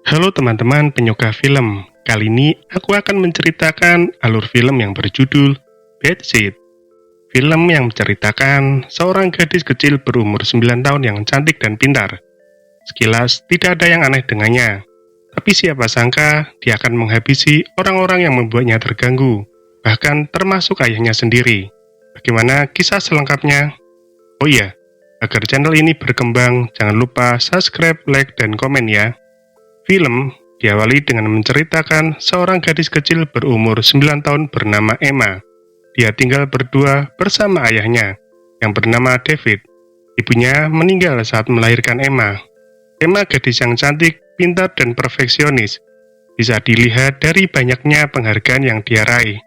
Halo teman-teman penyuka film, kali ini aku akan menceritakan alur film yang berjudul Bad Seed. Film yang menceritakan seorang gadis kecil berumur 9 tahun yang cantik dan pintar. Sekilas tidak ada yang aneh dengannya, tapi siapa sangka dia akan menghabisi orang-orang yang membuatnya terganggu, bahkan termasuk ayahnya sendiri. Bagaimana kisah selengkapnya? Oh iya, agar channel ini berkembang, jangan lupa subscribe, like, dan komen ya. Film diawali dengan menceritakan seorang gadis kecil berumur 9 tahun bernama Emma. Dia tinggal berdua bersama ayahnya, yang bernama David. Ibunya meninggal saat melahirkan Emma. Emma gadis yang cantik, pintar, dan perfeksionis. Bisa dilihat dari banyaknya penghargaan yang dia raih,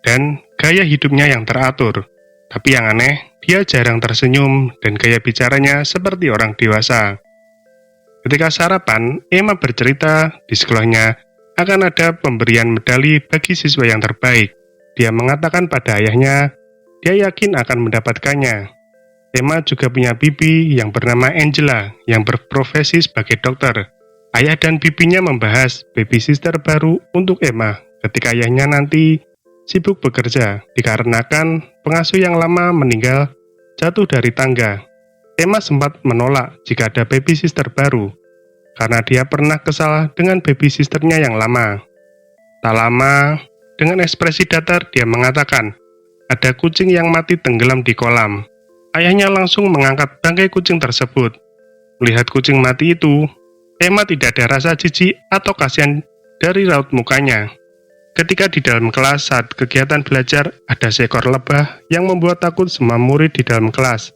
dan gaya hidupnya yang teratur. Tapi yang aneh, dia jarang tersenyum dan gaya bicaranya seperti orang dewasa. Ketika sarapan, Emma bercerita di sekolahnya akan ada pemberian medali bagi siswa yang terbaik. Dia mengatakan pada ayahnya, dia yakin akan mendapatkannya. Emma juga punya bibi yang bernama Angela yang berprofesi sebagai dokter. Ayah dan bibinya membahas baby sister baru untuk Emma ketika ayahnya nanti sibuk bekerja dikarenakan pengasuh yang lama meninggal jatuh dari tangga. Emma sempat menolak jika ada baby sister baru, karena dia pernah kesal dengan baby sisternya yang lama. Tak lama, dengan ekspresi datar dia mengatakan, ada kucing yang mati tenggelam di kolam. Ayahnya langsung mengangkat bangkai kucing tersebut. Melihat kucing mati itu, Emma tidak ada rasa jijik atau kasihan dari raut mukanya. Ketika di dalam kelas saat kegiatan belajar, ada seekor lebah yang membuat takut semua murid di dalam kelas,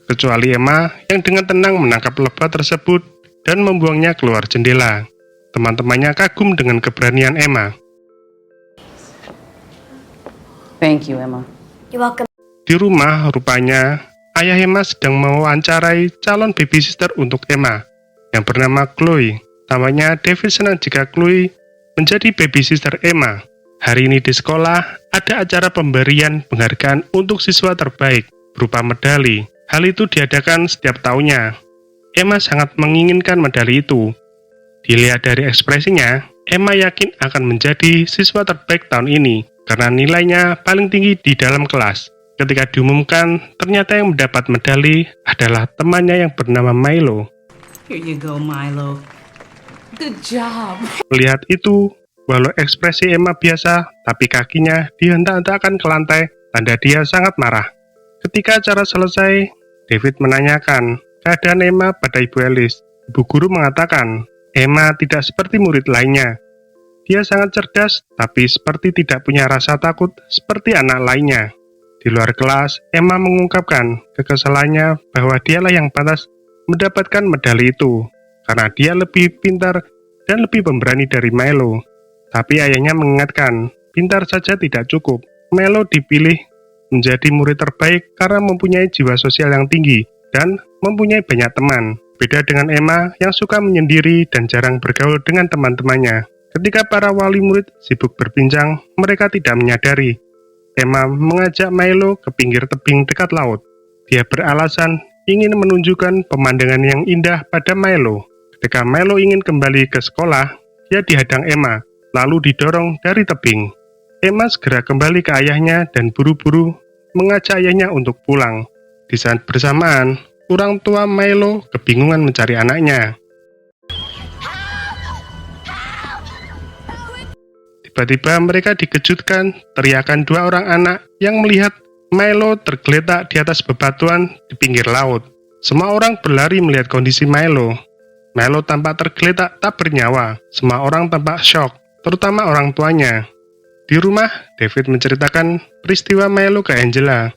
kecuali Emma yang dengan tenang menangkap lebah tersebut dan membuangnya keluar jendela. Teman-temannya kagum dengan keberanian Emma. Thank you, Emma. You're welcome. Di rumah, rupanya ayah Emma sedang mewawancarai calon babysitter untuk Emma yang bernama Chloe. Tampaknya David senang jika Chloe menjadi babysitter Emma. Hari ini di sekolah ada acara pemberian penghargaan untuk siswa terbaik berupa medali. Hal itu diadakan setiap tahunnya. Emma sangat menginginkan medali itu. Dilihat dari ekspresinya, Emma yakin akan menjadi siswa terbaik tahun ini karena nilainya paling tinggi di dalam kelas. Ketika diumumkan, ternyata yang mendapat medali adalah temannya yang bernama Milo. Here you go, Milo. Good job. Melihat itu, walau ekspresi Emma biasa, tapi kakinya dihentak-hentakkan ke lantai, tanda dia sangat marah. Ketika acara selesai, David menanyakan keadaan Emma pada Ibu Alice. Ibu guru mengatakan, Emma tidak seperti murid lainnya. Dia sangat cerdas, tapi seperti tidak punya rasa takut seperti anak lainnya. Di luar kelas, Emma mengungkapkan kekesalannya bahwa dialah yang pantas mendapatkan medali itu, karena dia lebih pintar dan lebih pemberani dari Milo. Tapi ayahnya mengingatkan, pintar saja tidak cukup. Milo dipilih menjadi murid terbaik karena mempunyai jiwa sosial yang tinggi dan mempunyai banyak teman. Beda dengan Emma yang suka menyendiri dan jarang bergaul dengan teman-temannya. Ketika para wali murid sibuk berbincang, mereka tidak menyadari Emma mengajak Milo ke pinggir tebing dekat laut. Dia beralasan ingin menunjukkan pemandangan yang indah pada Milo. Ketika Milo ingin kembali ke sekolah, dia dihadang Emma, lalu didorong dari tebing. Emma segera kembali ke ayahnya dan buru-buru mengajak ayahnya untuk pulang. Di saat bersamaan, orang tua Milo kebingungan mencari anaknya. Tiba-tiba mereka dikejutkan teriakan dua orang anak yang melihat Milo tergeletak di atas bebatuan di pinggir laut. Semua orang berlari melihat kondisi Milo. Milo tampak tergeletak tak bernyawa. Semua orang tampak syok, terutama orang tuanya. Di rumah, David menceritakan peristiwa Milo ke Angela.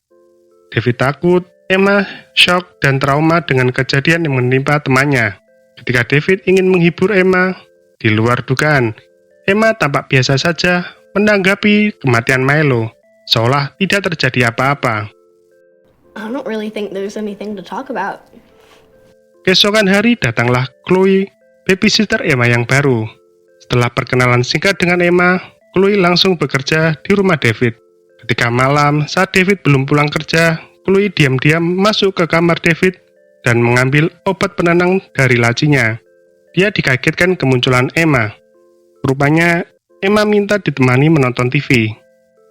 David takut, Emma syok dan trauma dengan kejadian yang menimpa temannya. Ketika David ingin menghibur Emma, di luar dugaan, Emma tampak biasa saja menanggapi kematian Milo, seolah tidak terjadi apa-apa. I don't really think there's anything to talk about. Keesokan hari datanglah Chloe, babysitter Emma yang baru. Setelah perkenalan singkat dengan Emma, Chloe langsung bekerja di rumah David. Ketika malam, saat David belum pulang kerja, Chloe diam-diam masuk ke kamar David dan mengambil obat penenang dari lacinya. dia dikagetkan kemunculan Emma. Rupanya, Emma minta ditemani menonton TV.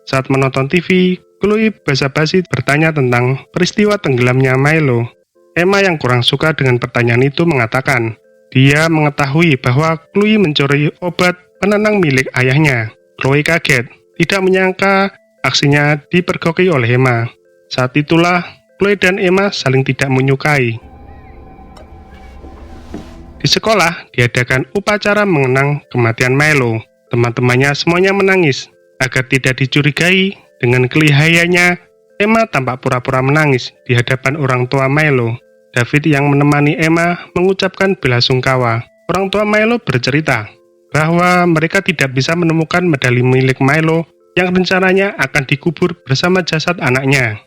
Saat menonton TV, Chloe basa-basi bertanya tentang peristiwa tenggelamnya Milo. Emma yang kurang suka dengan pertanyaan itu mengatakan, dia mengetahui bahwa Chloe mencuri obat penenang milik ayahnya. Chloe kaget, tidak menyangka aksinya dipergoki oleh Emma. Saat itulah, Chloe dan Emma saling tidak menyukai. Di sekolah, diadakan upacara mengenang kematian Milo. Teman-temannya semuanya menangis. Agar tidak dicurigai, dengan kelihayannya, Emma tampak pura-pura menangis di hadapan orang tua Milo. David yang menemani Emma mengucapkan belasungkawa. Orang tua Milo bercerita bahwa mereka tidak bisa menemukan medali milik Milo yang rencananya akan dikubur bersama jasad anaknya.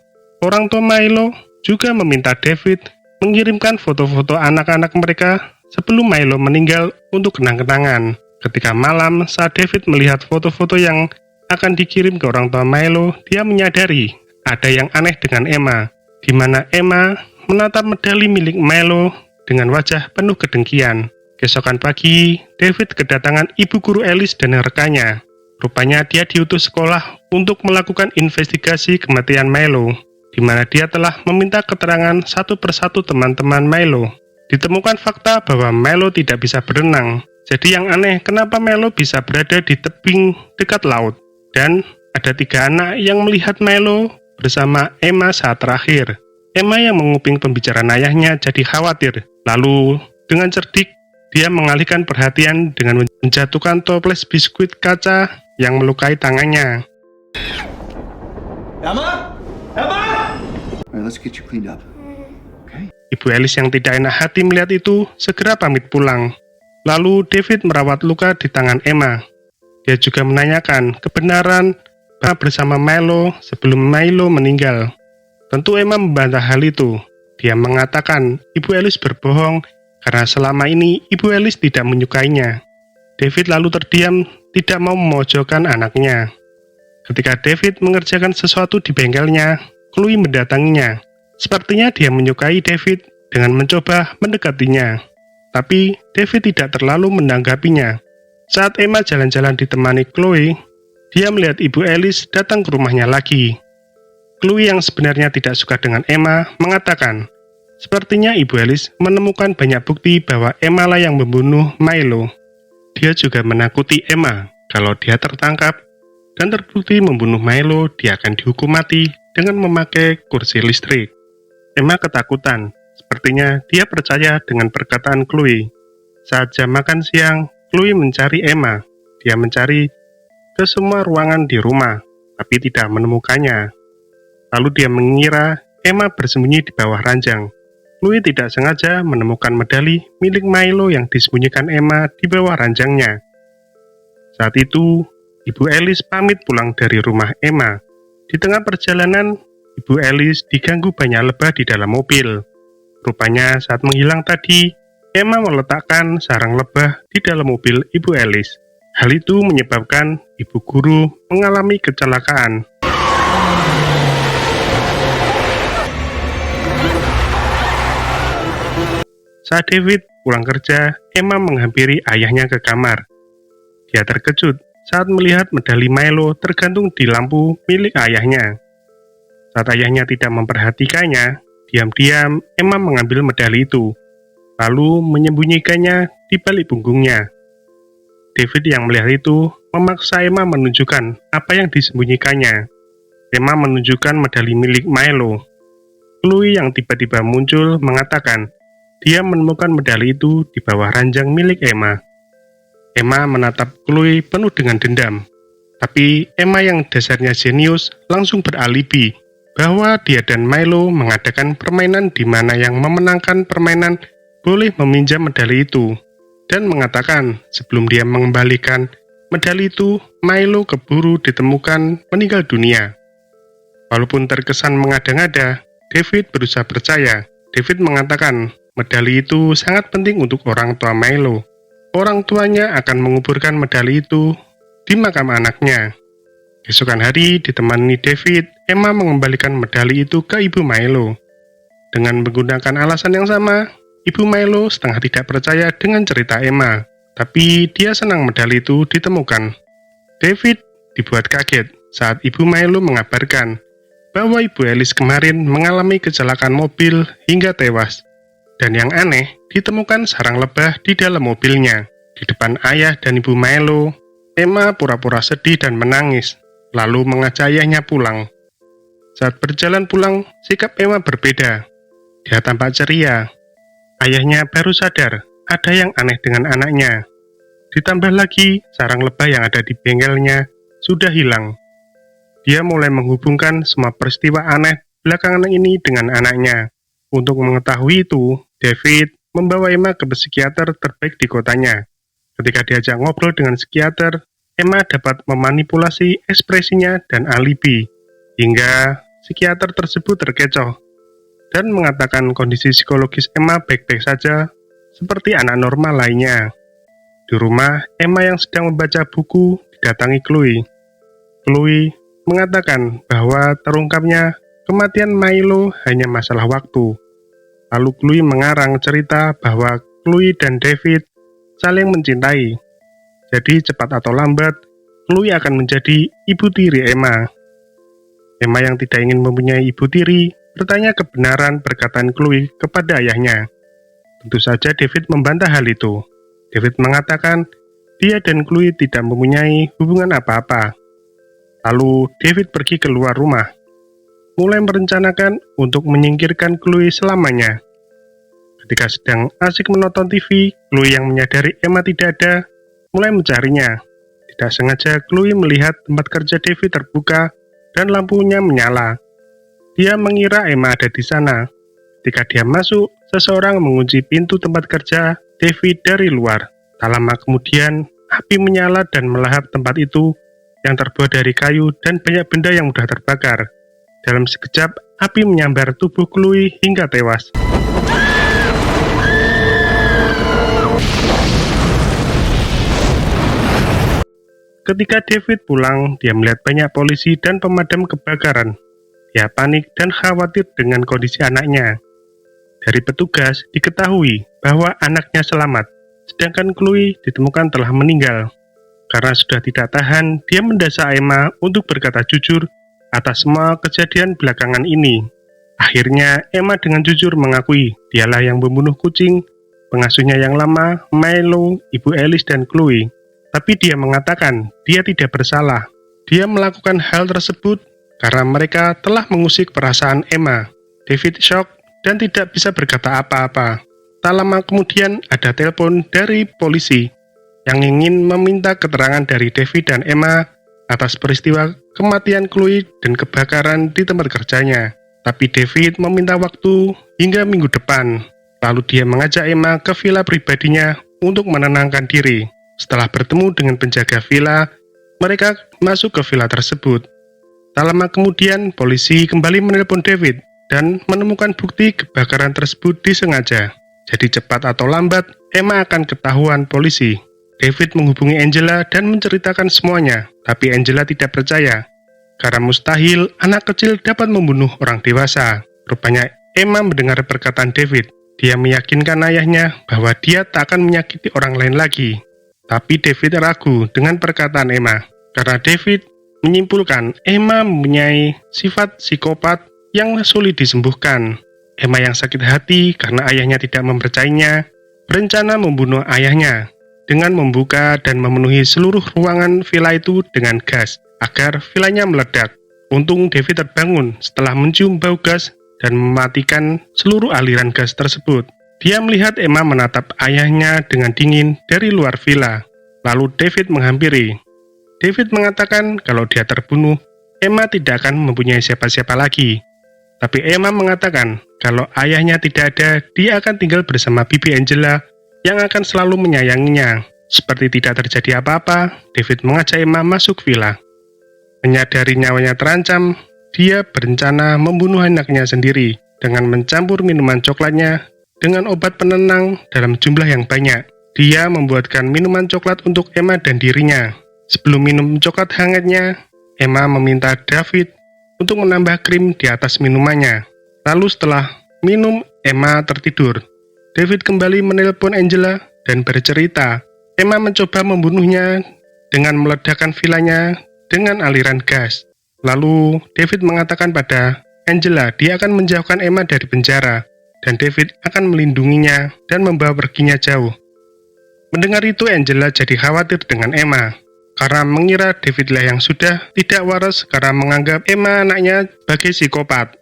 Orang tua Milo juga meminta David mengirimkan foto-foto anak-anak mereka sebelum Milo meninggal untuk kenang-kenangan. Ketika malam, saat David melihat foto-foto yang akan dikirim ke orang tua Milo, dia menyadari ada yang aneh dengan Emma, di mana Emma menatap medali milik Milo dengan wajah penuh kedengkian. Keesokan pagi, David kedatangan ibu guru Alice dan rekannya. Rupanya dia diutus sekolah untuk melakukan investigasi kematian Milo, di mana dia telah meminta keterangan satu persatu teman-teman Milo. Ditemukan fakta bahwa Milo tidak bisa berenang. Jadi yang aneh, kenapa Milo bisa berada di tebing dekat laut? Dan ada 3 anak yang melihat Milo bersama Emma saat terakhir. Emma yang menguping pembicaraan ayahnya jadi khawatir. Lalu, dengan cerdik, dia mengalihkan perhatian dengan menjatuhkan toples biskuit kaca yang melukai tangannya. Emma? Emma! All right, let's get you cleaned up. Okay. Ibu Alice yang tidak enak hati melihat itu segera pamit pulang. Lalu David merawat luka di tangan Emma. Dia juga menanyakan kebenaran bersama Milo sebelum Milo meninggal. Tentu Emma membantah hal itu. Dia mengatakan Ibu Alice berbohong karena selama ini Ibu Alice tidak menyukainya. David lalu terdiam, tidak mau memojokkan anaknya. Ketika David mengerjakan sesuatu di bengkelnya, Chloe mendatanginya. Sepertinya dia menyukai David dengan mencoba mendekatinya. Tapi David tidak terlalu menanggapinya. Saat Emma jalan-jalan ditemani Chloe, dia melihat Ibu Alice datang ke rumahnya lagi. Chloe yang sebenarnya tidak suka dengan Emma mengatakan, sepertinya Ibu Alice menemukan banyak bukti bahwa Emma lah yang membunuh Milo. Dia juga menakuti Emma kalau dia tertangkap dan terbukti membunuh Milo, dia akan dihukum mati dengan memakai kursi listrik. Emma ketakutan. Sepertinya dia percaya dengan perkataan Chloe. Saat jam makan siang, Chloe mencari Emma. Dia mencari ke semua ruangan di rumah, tapi tidak menemukannya. Lalu dia mengira Emma bersembunyi di bawah ranjang. Chloe tidak sengaja menemukan medali milik Milo yang disembunyikan Emma di bawah ranjangnya. Saat itu, Ibu Alice pamit pulang dari rumah Emma. Di tengah perjalanan, Ibu Alice diganggu banyak lebah di dalam mobil. Rupanya saat menghilang tadi, Emma meletakkan sarang lebah di dalam mobil Ibu Alice. Hal itu menyebabkan ibu guru mengalami kecelakaan. Saat David pulang kerja, Emma menghampiri ayahnya ke kamar. Dia terkejut saat melihat medali Milo tergantung di lampu milik ayahnya. Saat ayahnya tidak memperhatikannya, diam-diam Emma mengambil medali itu, lalu menyembunyikannya di balik punggungnya. David yang melihat itu memaksa Emma menunjukkan apa yang disembunyikannya. Emma menunjukkan medali milik Milo. Chloe yang tiba-tiba muncul mengatakan dia menemukan medali itu di bawah ranjang milik Emma. Emma menatap Chloe penuh dengan dendam. Tapi Emma yang dasarnya jenius langsung beralibi bahwa dia dan Milo mengadakan permainan di mana yang memenangkan permainan boleh meminjam medali itu, dan mengatakan sebelum dia mengembalikan medali itu, Milo keburu ditemukan meninggal dunia. Walaupun terkesan mengada-ngada, David berusaha percaya. David mengatakan medali itu sangat penting untuk orang tua Milo. Orang tuanya akan menguburkan medali itu di makam anaknya. Keesokan hari, ditemani David, Emma mengembalikan medali itu ke ibu Milo. Dengan menggunakan alasan yang sama, Ibu Milo setengah tidak percaya dengan cerita Emma, tapi dia senang medali itu ditemukan. David dibuat kaget saat Ibu Milo mengabarkan bahwa Ibu Alice kemarin mengalami kecelakaan mobil hingga tewas. Dan yang aneh, ditemukan sarang lebah di dalam mobilnya. Di depan ayah dan Ibu Milo, Emma pura-pura sedih dan menangis, lalu mengajak ayahnya pulang. Saat berjalan pulang, sikap Emma berbeda. Dia tampak ceria. Ayahnya baru sadar ada yang aneh dengan anaknya. Ditambah lagi, sarang lebah yang ada di bengkelnya sudah hilang. Dia mulai menghubungkan semua peristiwa aneh belakangan ini dengan anaknya. Untuk mengetahui itu, David membawa Emma ke psikiater terbaik di kotanya. Ketika diajak ngobrol dengan psikiater, Emma dapat memanipulasi ekspresinya dan alibi, hingga psikiater tersebut terkecoh dan mengatakan kondisi psikologis Emma baik-baik saja, seperti anak normal lainnya. Di rumah, Emma yang sedang membaca buku didatangi Chloe. Chloe mengatakan bahwa terungkapnya kematian Milo hanya masalah waktu. Lalu Chloe mengarang cerita bahwa Chloe dan David saling mencintai. Jadi cepat atau lambat, Chloe akan menjadi ibu tiri Emma. Emma yang tidak ingin mempunyai ibu tiri bertanya kebenaran perkataan Chloe kepada ayahnya. Tentu saja David membantah hal itu. David mengatakan dia dan Chloe tidak mempunyai hubungan apa-apa. Lalu David pergi keluar rumah, mulai merencanakan untuk menyingkirkan Chloe selamanya. Ketika sedang asik menonton TV, Chloe yang menyadari Emma tidak ada, mulai mencarinya. Tidak sengaja Chloe melihat tempat kerja David terbuka dan lampunya menyala. Dia mengira Emma ada di sana. Ketika dia masuk, seseorang mengunci pintu tempat kerja David dari luar. Tak lama kemudian, api menyala dan melahap tempat itu yang terbuat dari kayu dan banyak benda yang mudah terbakar. Dalam sekejap, api menyambar tubuh Chloe hingga tewas. Ketika David pulang, dia melihat banyak polisi dan pemadam kebakaran. Dia panik dan khawatir dengan kondisi anaknya. Dari petugas, diketahui bahwa anaknya selamat, sedangkan Chloe ditemukan telah meninggal. Karena sudah tidak tahan, dia mendesak Emma untuk berkata jujur atas semua kejadian belakangan ini. Akhirnya, Emma dengan jujur mengakui dialah yang membunuh kucing, pengasuhnya yang lama, Milo, Ibu Alice, dan Chloe. Tapi dia mengatakan dia tidak bersalah. Dia melakukan hal tersebut karena mereka telah mengusik perasaan Emma. David shock dan tidak bisa berkata apa-apa. Tak lama kemudian ada telepon dari polisi yang ingin meminta keterangan dari David dan Emma atas peristiwa kematian Chloe dan kebakaran di tempat kerjanya. Tapi David meminta waktu hingga minggu depan. Lalu dia mengajak Emma ke villa pribadinya untuk menenangkan diri. Setelah bertemu dengan penjaga villa, mereka masuk ke villa tersebut. Tak lama kemudian, polisi kembali menelpon David dan menemukan bukti kebakaran tersebut disengaja. Jadi cepat atau lambat, Emma akan ketahuan polisi. David menghubungi Angela dan menceritakan semuanya, tapi Angela tidak percaya. Karena mustahil anak kecil dapat membunuh orang dewasa. Rupanya Emma mendengar perkataan David. Dia meyakinkan ayahnya bahwa dia tak akan menyakiti orang lain lagi. Tapi David ragu dengan perkataan Emma. Karena David menyimpulkan Emma mempunyai sifat psikopat yang sulit disembuhkan. Emma yang sakit hati karena ayahnya tidak mempercayainya, berencana membunuh ayahnya dengan membuka dan memenuhi seluruh ruangan villa itu dengan gas agar villanya meledak. Untung David terbangun setelah mencium bau gas dan mematikan seluruh aliran gas tersebut. Dia melihat Emma menatap ayahnya dengan dingin dari luar villa. Lalu David menghampiri. David mengatakan kalau dia terbunuh, Emma tidak akan mempunyai siapa-siapa lagi. Tapi Emma mengatakan kalau ayahnya tidak ada, dia akan tinggal bersama Bibi Angela yang akan selalu menyayanginya. Seperti tidak terjadi apa-apa, David mengajak Emma masuk villa. Menyadari nyawanya terancam, dia berencana membunuh anaknya sendiri dengan mencampur minuman coklatnya dengan obat penenang dalam jumlah yang banyak. Dia membuatkan minuman coklat untuk Emma dan dirinya. Sebelum minum coklat hangatnya, Emma meminta David untuk menambah krim di atas minumannya. Lalu setelah minum, Emma tertidur. David kembali menelpon Angela dan bercerita, Emma mencoba membunuhnya dengan meledakkan vilanya dengan aliran gas. Lalu, David mengatakan pada Angela dia akan menjauhkan Emma dari penjara, dan David akan melindunginya dan membawa perginya jauh. Mendengar itu, Angela jadi khawatir dengan Emma, karena mengira Davidlah yang sudah tidak waras karena menganggap Emma anaknya sebagai psikopat.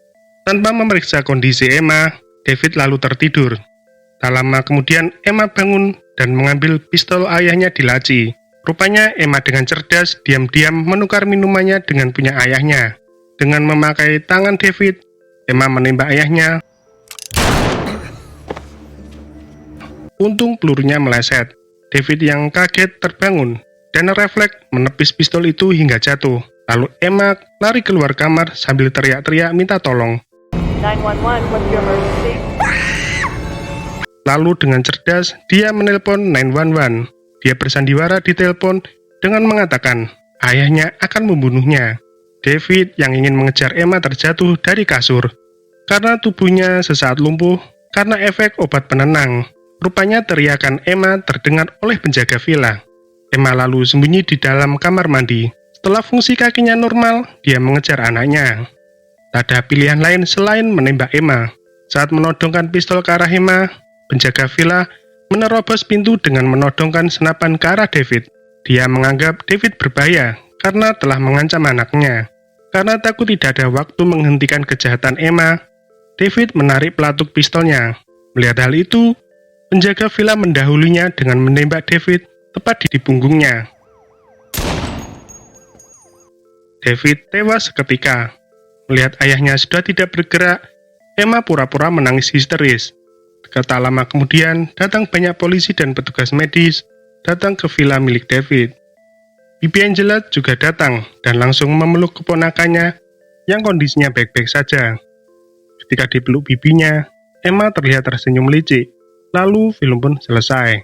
Tanpa memeriksa kondisi Emma, David lalu tertidur. Tak lama kemudian, Emma bangun dan mengambil pistol ayahnya di laci. Rupanya Emma dengan cerdas diam-diam menukar minumannya dengan punya ayahnya. Dengan memakai tangan David, Emma menembak ayahnya. Untung pelurunya meleset. David yang kaget terbangun dan refleks menepis pistol itu hingga jatuh. Lalu Emma lari keluar kamar sambil teriak-teriak minta tolong. 911, what's your emergency? Lalu dengan cerdas, dia menelpon 911. Dia bersandiwara di telepon dengan mengatakan, ayahnya akan membunuhnya. David yang ingin mengejar Emma terjatuh dari kasur. Karena tubuhnya sesaat lumpuh, karena efek obat penenang. Rupanya teriakan Emma terdengar oleh penjaga villa. Emma lalu sembunyi di dalam kamar mandi. Setelah fungsi kakinya normal, dia mengejar anaknya. Tak ada pilihan lain selain menembak Emma. Saat menodongkan pistol ke arah Emma, penjaga villa menerobos pintu dengan menodongkan senapan ke arah David. Dia menganggap David berbahaya karena telah mengancam anaknya. Karena takut tidak ada waktu menghentikan kejahatan Emma, David menarik pelatuk pistolnya. Melihat hal itu, penjaga villa mendahulunya dengan menembak David tepat di punggungnya. David tewas seketika. Melihat ayahnya sudah tidak bergerak, Emma pura-pura menangis histeris. Tak lama kemudian, datang banyak polisi dan petugas medis datang ke villa milik David. Bibi Angela juga datang dan langsung memeluk keponakannya yang kondisinya baik-baik saja. Ketika dipeluk bibinya, Emma terlihat tersenyum licik. Lalu film pun selesai.